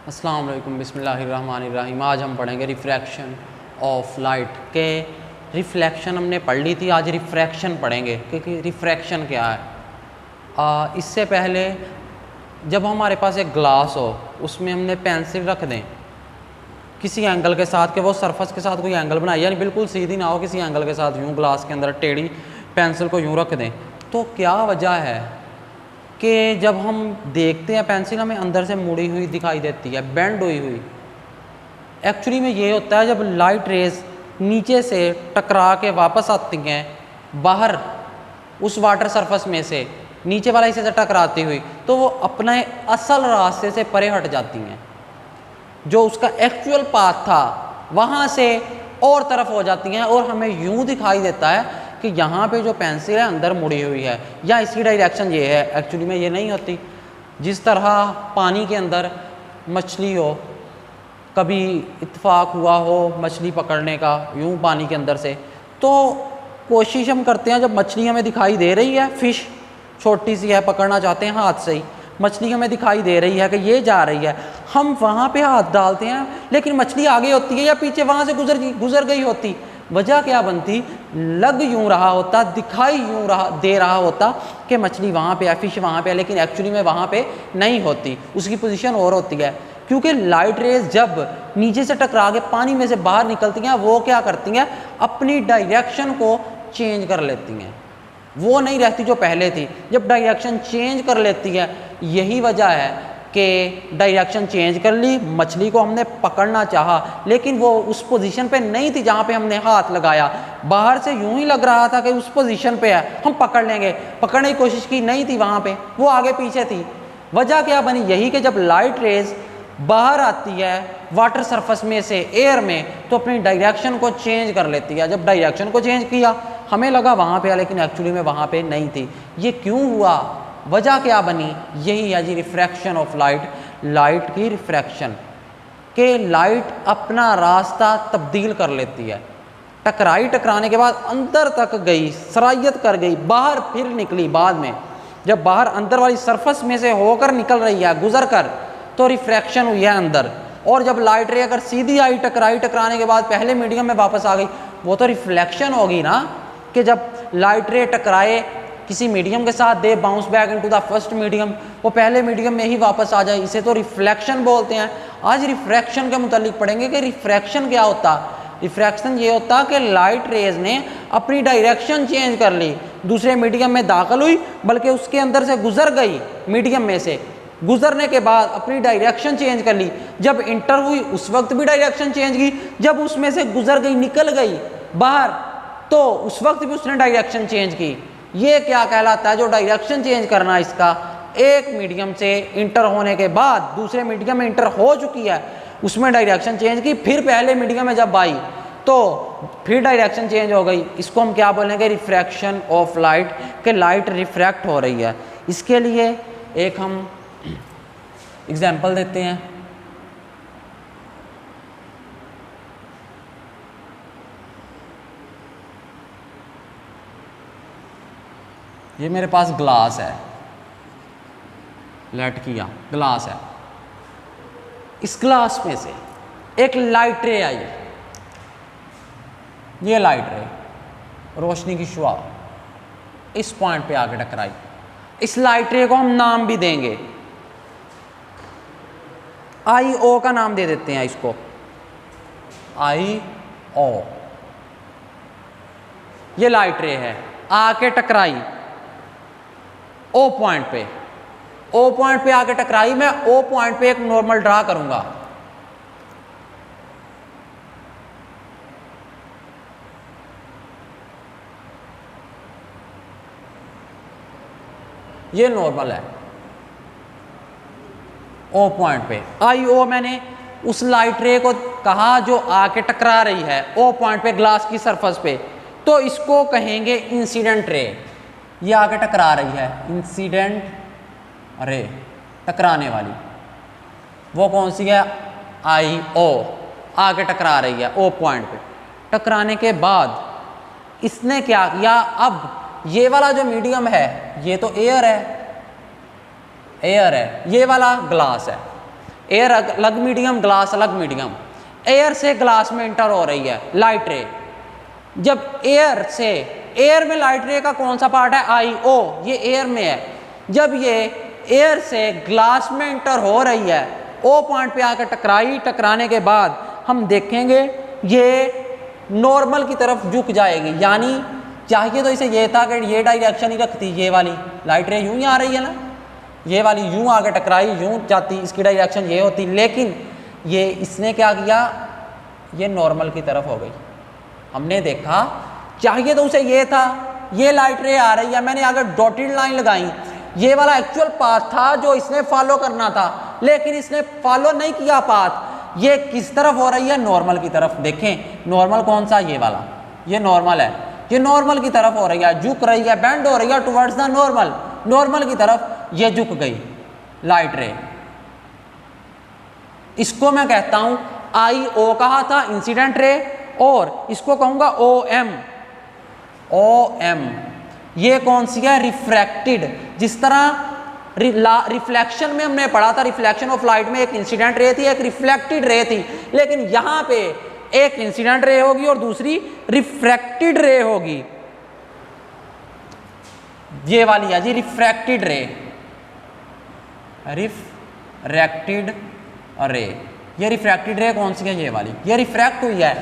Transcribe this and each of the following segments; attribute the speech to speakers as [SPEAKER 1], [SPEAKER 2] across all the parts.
[SPEAKER 1] अस्सलाम वालेकुम, बिस्मिल्लाहिर्रहमानिर्रहीम। आज हम पढ़ेंगे रिफ्रैक्शन ऑफ लाइट के। रिफ्लेक्शन हमने पढ़ ली थी, आज रिफ्रैक्शन पढ़ेंगे क्योंकि रिफ्रैक्शन क्या है। इससे पहले जब हमारे पास एक ग्लास हो, उसमें हमने पेंसिल रख दें किसी एंगल के साथ, कि वो सरफेस के साथ कोई एंगल बनाए, यानी बिल्कुल सीधी ना हो, किसी एंगल के साथ यूँ ग्लास के अंदर टेढ़ी पेंसिल को यूँ रख दें, तो क्या वजह है कि जब हम देखते हैं पेंसिल हमें अंदर से मुड़ी हुई दिखाई देती है, बेंड हुई हुई। एक्चुअली में ये होता है जब लाइट रेज नीचे से टकरा के वापस आती हैं बाहर उस वाटर सरफेस में से, नीचे वाला हिस्से से टकराती हुई, तो वो अपने असल रास्ते से परे हट जाती हैं, जो उसका एक्चुअल पाथ था वहाँ से और तरफ हो जाती हैं, और हमें यूँ दिखाई देता है कि यहाँ पे जो पेंसिल है अंदर मुड़ी हुई है, या इसकी डायरेक्शन ये है। एक्चुअली में ये नहीं होती। जिस तरह पानी के अंदर मछली हो, कभी इत्तेफाक हुआ हो मछली पकड़ने का यूँ पानी के अंदर से, तो कोशिश हम करते हैं, जब मछली हमें दिखाई दे रही है, फिश छोटी सी है, पकड़ना चाहते हैं हाथ से ही, मछली हमें दिखाई दे रही है कि ये जा रही है, हम वहाँ पे हाथ डालते हैं, लेकिन मछली आगे होती है या पीछे वहाँ से गुजर गई होती। वजह क्या बनती? लग यूँ रहा होता, दिखाई यूँ दे रहा होता कि मछली वहाँ पे है, फिश वहाँ पे है, लेकिन एक्चुअली में वहाँ पे नहीं होती, उसकी पोजीशन और होती है। क्योंकि लाइट रेज जब नीचे से टकरा के पानी में से बाहर निकलती हैं, वो क्या करती हैं, अपनी डायरेक्शन को चेंज कर लेती हैं, वो नहीं रहती जो पहले थी। जब डायरेक्शन चेंज कर लेती है, यही वजह है कि डायरेक्शन चेंज कर ली, मछली को हमने पकड़ना चाहा, लेकिन वो उस पोजीशन पे नहीं थी जहाँ पे हमने हाथ लगाया। बाहर से यूं ही लग रहा था कि उस पोजीशन पे है, हम पकड़ लेंगे, पकड़ने की कोशिश की, नहीं थी वहाँ पे, वो आगे पीछे थी। वजह क्या बनी? यही कि जब लाइट रेज बाहर आती है वाटर सरफेस में से एयर में, तो अपनी डायरेक्शन को चेंज कर लेती है। जब डायरेक्शन को चेंज किया, हमें लगा वहाँ पे है, लेकिन एक्चुअली में वहाँ पे नहीं थी। ये क्यों हुआ? वजह क्या बनी? यही है जी रिफ्रैक्शन ऑफ लाइट, लाइट की रिफ्रैक्शन, के लाइट अपना रास्ता तब्दील कर लेती है। टकराने के बाद अंदर तक गई, सरायत कर गई, बाहर फिर निकली बाद में, जब बाहर अंदर वाली सरफेस में से होकर निकल रही है, गुजर कर, तो रिफ्रैक्शन हुई है अंदर। और जब लाइट रे अगर सीधी आई, टकराने के बाद पहले मीडियम में वापस आ गई, वो तो रिफ्लेक्शन होगी ना, कि जब लाइट रे टकराए किसी मीडियम के साथ, दे bounce back into the first medium, वो पहले मीडियम में ही वापस आ जाए, इसे तो रिफ्लेक्शन बोलते हैं। आज रिफ्रैक्शन के मुतालिक पढ़ेंगे कि रिफ्रैक्शन क्या होता। रिफ्रैक्शन ये होता कि लाइट रेज ने अपनी डायरेक्शन चेंज कर ली, दूसरे मीडियम में दाखिल हुई, बल्कि उसके अंदर से गुजर गई, मीडियम में से गुजरने के बाद अपनी डायरेक्शन चेंज कर ली। जब इंटर हुई उस वक्त भी डायरेक्शन चेंज की, जब उसमें से गुजर गई, निकल गई बाहर, तो उस वक्त भी उसने डायरेक्शन चेंज की। ये क्या कहलाता है? जो डायरेक्शन चेंज करना, इसका एक मीडियम से इंटर होने के बाद दूसरे मीडियम में इंटर हो चुकी है, उसमें डायरेक्शन चेंज की, फिर पहले मीडियम में जब आई तो फिर डायरेक्शन चेंज हो गई। इसको हम क्या बोलेंगे? रिफ्रैक्शन ऑफ लाइट, कि लाइट रिफ्रैक्ट हो रही है। इसके लिए एक हम एग्जाम्पल देते हैं। ये मेरे पास ग्लास है, लेट किया ग्लास है, इस ग्लास में से एक लाइट रे आई, ये लाइट रे, रोशनी की शुआ इस पॉइंट पे आके टकराई। इस लाइट रे को हम नाम भी देंगे, आई ओ का नाम दे देते हैं इसको, आई ओ। ये लाइट रे है, आके टकराई ओ पॉइंट पे, ओ पॉइंट पे आके टकराई। मैं ओ पॉइंट पे एक नॉर्मल ड्रा करूंगा, ये नॉर्मल है ओ पॉइंट पे। आई ओ मैंने उस लाइट रे को कहा जो आके टकरा रही है ओ पॉइंट पे ग्लास की सरफेस पे, तो इसको कहेंगे इंसिडेंट रे। ये आके टकरा रही है, इंसिडेंट रे, टकराने वाली, वो कौन सी है? आई ओ, आके टकरा रही है ओ पॉइंट पे। टकराने के बाद इसने क्या किया? अब ये वाला जो मीडियम है, ये तो एयर है, ये वाला ग्लास है, एयर अलग मीडियम, ग्लास अलग मीडियम। एयर से ग्लास में इंटर हो रही है लाइट रे। जब एयर में लाइट रे का कौन सा पार्ट है, आई ओ, ये एयर में है। जब ये एयर से ग्लास में इंटर हो रही है, ओ पॉइंट पे आकर टकराने के बाद हम देखेंगे ये नॉर्मल की तरफ झुक जाएगी। यानी चाहिए तो इसे ये था कि ये डायरेक्शन ही रखती, ये वाली लाइट रे यूं ही आ रही है ना, ये वाली यूं आकर टकराई, यूं जाती, इसकी डायरेक्शन ये होती। लेकिन ये इसने क्या किया, ये नॉर्मल की तरफ हो गई। हमने देखा चाहिए तो उसे ये था, ये लाइट रे आ रही है, मैंने अगर डॉटेड लाइन लगाई, ये वाला एक्चुअल पाथ था जो इसने फॉलो करना था, लेकिन इसने फॉलो नहीं किया पाथ। ये किस तरफ हो रही है, नॉर्मल की तरफ। देखें नॉर्मल कौन सा, ये वाला, ये नॉर्मल है, ये नॉर्मल की तरफ हो रही है, झुक रही है, बेंड हो रही है टुवर्ड्स द नॉर्मल, नॉर्मल की तरफ ये झुक गई लाइट रे। इसको मैं कहता हूं आई ओ कहा था इंसिडेंट रे, और इसको कहूंगा ओ एम। ये कौन सी है, रिफ्रैक्टेड। जिस तरह रिफ्लेक्शन में हमने पढ़ा था, रिफ्लेक्शन ऑफ लाइट में एक इंसिडेंट रे थी, एक रिफ्लेक्टेड रे थी, लेकिन यहां पे एक इंसिडेंट रे होगी और दूसरी रिफ्रैक्टेड रे होगी। ये वाली है जी रिफ्रैक्टेड रे, रिफ्रैक्टेड रे। ये रिफ्रैक्टेड रे कौन सी है, ये वाली, ये रिफ्रैक्ट हुई है।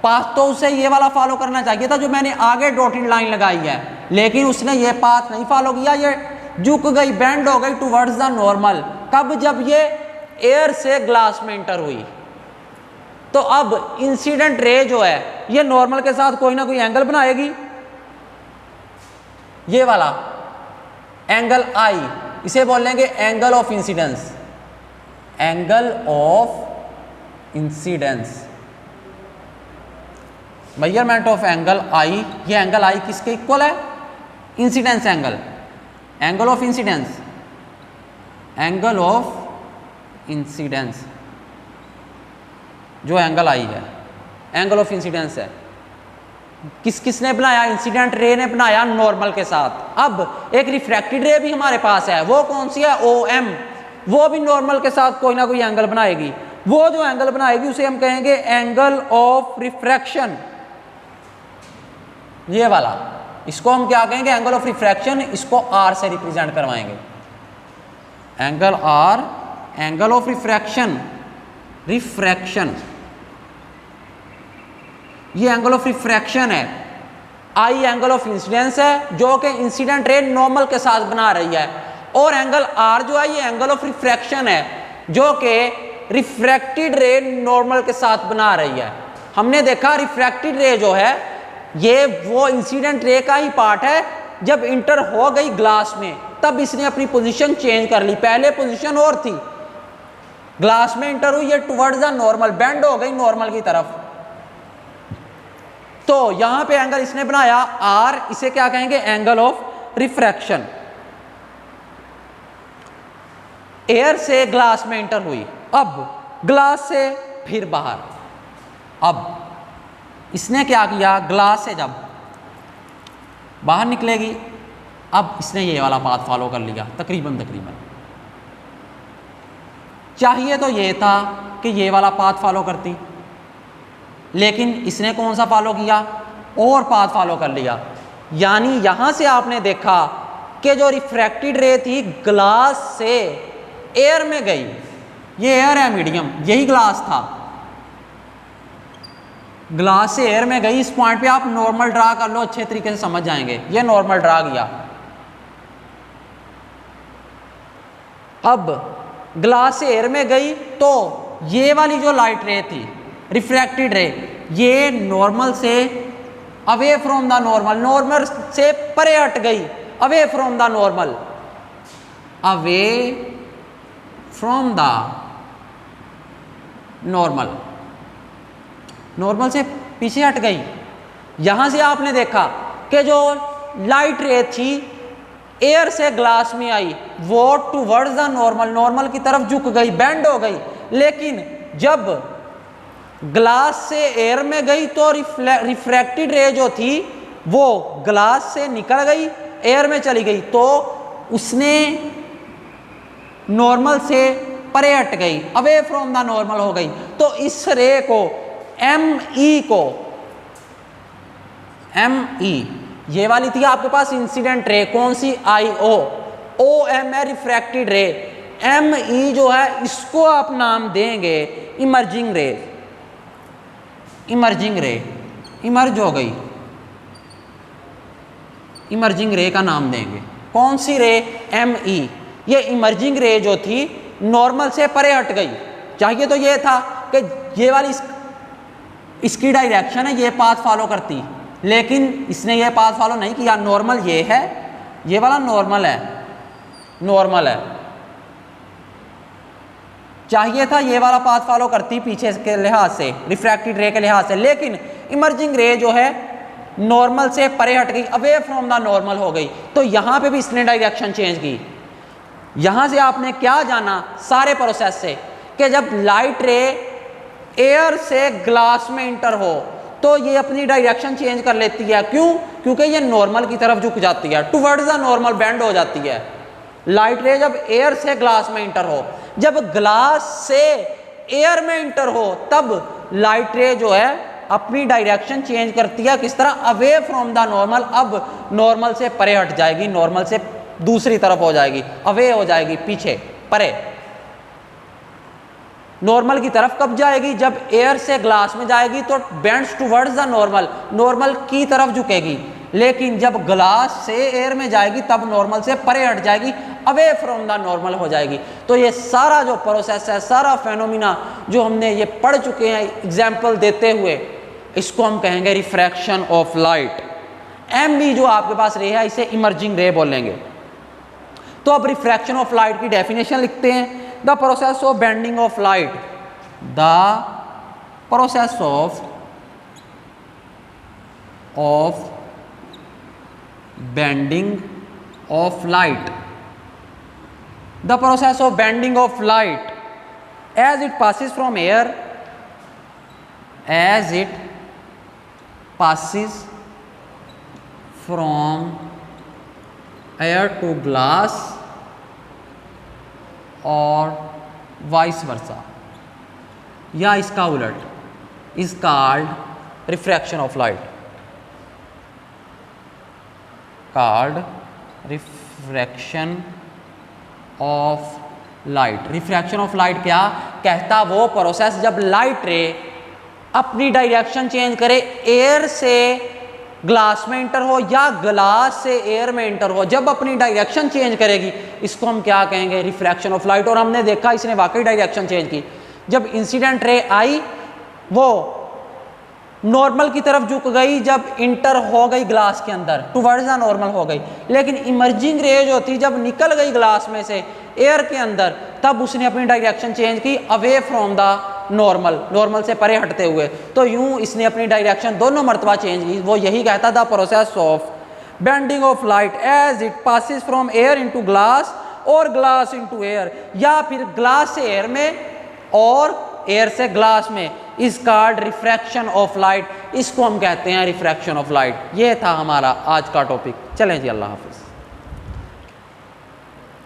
[SPEAKER 1] पाथ तो उसे ये वाला फॉलो करना चाहिए था जो मैंने आगे डॉटेड लाइन लगाई है, लेकिन उसने ये पाथ नहीं फॉलो किया, ये झुक गई, बेंड हो गई टुवर्ड्स द नॉर्मल। कब, जब ये एयर से ग्लास में इंटर हुई। तो अब इंसिडेंट रे जो है ये नॉर्मल के साथ कोई ना कोई एंगल बनाएगी। ये वाला एंगल आई, इसे बोलेंगे angle of incidence, angle of incidence, measurement of angle I. ये एंगल आई किसके इक्वल है, incidence angle, angle of incidence, angle of incidence जो एंगल आई है, एंगल ऑफ इंसिडेंस है। किसने बनाया, इंसिडेंट रे ने बनाया नॉर्मल के साथ। अब एक रिफ्रैक्टेड रे भी हमारे पास है, वो कौन सी है, ओ एम। वो भी नॉर्मल के साथ कोई ना कोई एंगल बनाएगी। वो जो एंगल बनाएगी उसे हम कहेंगे एंगल ऑफ रिफ्रैक्शन, ये वाला। इसको हम क्या कहेंगे, एंगल ऑफ रिफ्रैक्शन। इसको आर से रिप्रेजेंट करवाएंगे, angle R, angle of refraction, refraction. ये एंगल ऑफ रिफ्रैक्शन है। आई एंगल ऑफ इंसिडेंस है जो कि इंसिडेंट रे नॉर्मल के साथ बना रही है, और एंगल आर जो है ये एंगल ऑफ रिफ्रैक्शन है जो कि रिफ्रैक्टेड रे नॉर्मल के साथ बना रही है। हमने देखा रिफ्रैक्टेड रे जो है ये वो इंसिडेंट रे का ही पार्ट है, जब इंटर हो गई ग्लास में तब इसने अपनी पोजीशन चेंज कर ली। पहले पोजीशन और थी, ग्लास में इंटर हुई, ये टुवर्ड्स द नॉर्मल, बेंड हो गई नॉर्मल की तरफ। तो यहां पे एंगल इसने बनाया आर, इसे क्या कहेंगे, एंगल ऑफ रिफ्रैक्शन। एयर से ग्लास में इंटर हुई, अब ग्लास से फिर बाहर। अब इसने क्या किया, ग्लास से जब बाहर निकलेगी, अब इसने ये वाला पाथ फॉलो कर लिया तकरीबन। चाहिए तो ये था कि ये वाला पाथ फॉलो करती, लेकिन इसने कौन सा फॉलो किया, और पाथ फॉलो कर लिया। यानी यहां से आपने देखा कि जो रिफ्रैक्टेड रे थी ग्लास से एयर में गई, ये एयर है मीडियम, यही ग्लास था, ग्लास से एयर में गई। इस पॉइंट पे आप नॉर्मल ड्रा कर लो, अच्छे तरीके से समझ जाएंगे। ये नॉर्मल ड्रा किया। अब ग्लास से एयर में गई तो ये वाली जो लाइट रे थी रिफ्रैक्टेड रे, ये नॉर्मल से away from the normal, normal से परे हट गई, away from the normal, away from the normal, normal से पीछे हट गई। यहां से आपने देखा कि जो लाइट रे थी एयर से ग्लास में आई, वो टुवर्ड्स द नॉर्मल, नॉर्मल की तरफ झुक गई, बेंड हो गई। लेकिन जब ग्लास से एयर में गई तो रिफ्रैक्टेड रे जो थी वो ग्लास से निकल गई, एयर में चली गई, तो उसने नॉर्मल से परे हट गई, अवे फ्रॉम द नॉर्मल हो गई, तो इस रे को ME ये वाली थी आपके पास इंसिडेंट रे, कौन सी IO, OM है रिफ्रैक्टेड रे, ME जो है इसको आप नाम देंगे इमर्जिंग रे, इमर्जिंग रे इमर्ज हो गई, इमर्जिंग रे का नाम देंगे। कौन सी रे? ME। ये इमर्जिंग रे जो थी नॉर्मल से परे हट गई। चाहिए तो ये था कि ये वाली इसकी डायरेक्शन है, ये पाथ फॉलो करती, लेकिन इसने ये पाथ फॉलो नहीं किया। नॉर्मल ये है, ये वाला नॉर्मल है, नॉर्मल है, चाहिए था ये वाला पाथ फॉलो करती पीछे के लिहाज से, रिफ्रैक्टेड रे के लिहाज से, लेकिन इमर्जिंग रे जो है नॉर्मल से परे हट गई, अवे फ्रॉम द नॉर्मल हो गई। तो यहां पे भी इसने डायरेक्शन चेंज की। यहां से आपने क्या जाना सारे प्रोसेस से कि जब लाइट रे एयर से ग्लास में इंटर हो तो ये अपनी डायरेक्शन चेंज कर लेती है। क्यों? क्योंकि ये नॉर्मल की तरफ झुक जाती है, टुवर्ड्स द नॉर्मल बेंड हो जाती है। लाइट रे जब एयर से ग्लास में इंटर हो, जब ग्लास से एयर में इंटर हो, तब लाइट रे जो है अपनी डायरेक्शन चेंज करती है। किस तरह? Away from the normal. अब नॉर्मल से परे हट जाएगी, नॉर्मल से दूसरी तरफ हो जाएगी, अवे हो जाएगी, पीछे, परे। नॉर्मल की तरफ कब जाएगी? जब एयर से ग्लास में जाएगी तो bends towards the normal, normal की तरफ झुकेगी। लेकिन जब ग्लास से एयर में जाएगी तब नॉर्मल से परे हट जाएगी, अवे फ्रॉम द नॉर्मल हो जाएगी। तो ये सारा जो प्रोसेस है, सारा फेनोमिना जो हमने ये पढ़ चुके हैं एग्जाम्पल देते हुए, इसको हम कहेंगे रिफ्रैक्शन ऑफ लाइट। ME जो आपके पास रे है इसे इमर्जिंग रे बोलेंगे। तो अब रिफ्रैक्शन ऑफ लाइट की डेफिनेशन लिखते हैं। The process of bending of light, the process of bending of light, the process of bending of light as it passes from air, as it passes from air to glass और vice versa, या इसका उलट, is called refraction of light, called refraction of light। Refraction of light क्या कहता? वो process जब light रे अपनी डायरेक्शन चेंज करे, एयर से ग्लास में इंटर हो या ग्लास से एयर में इंटर हो, जब अपनी डायरेक्शन चेंज करेगी इसको हम क्या कहेंगे? Refraction of light. और हमने देखा इसने वाकई डायरेक्शन चेंज की। जब इंसिडेंट रे आई वो नॉर्मल की तरफ झुक गई, जब इंटर हो गई ग्लास के अंदर, टुवर्ड्स द नॉर्मल हो गई। लेकिन इमर्जिंग रे जो थी जब निकल गई ग्लास में से एयर के अंदर, तब उसने अपनी डायरेक्शन चेंज की, away from the normal, normal से परे हटते हुए। तो यूं इसने अपनी डायरेक्शन दोनों मरतबा चेंज की। वो यही कहता था process of bending of light as it passes from air into glass और ग्लास इनटू एयर, या फिर ग्लास से एयर में और एयर से ग्लास में, is called refraction of light. इसको हम कहते हैं रिफ्रैक्शन ऑफ लाइट। ये था हमारा आज का टॉपिक। चलें जी, अल्लाह हाफिज़।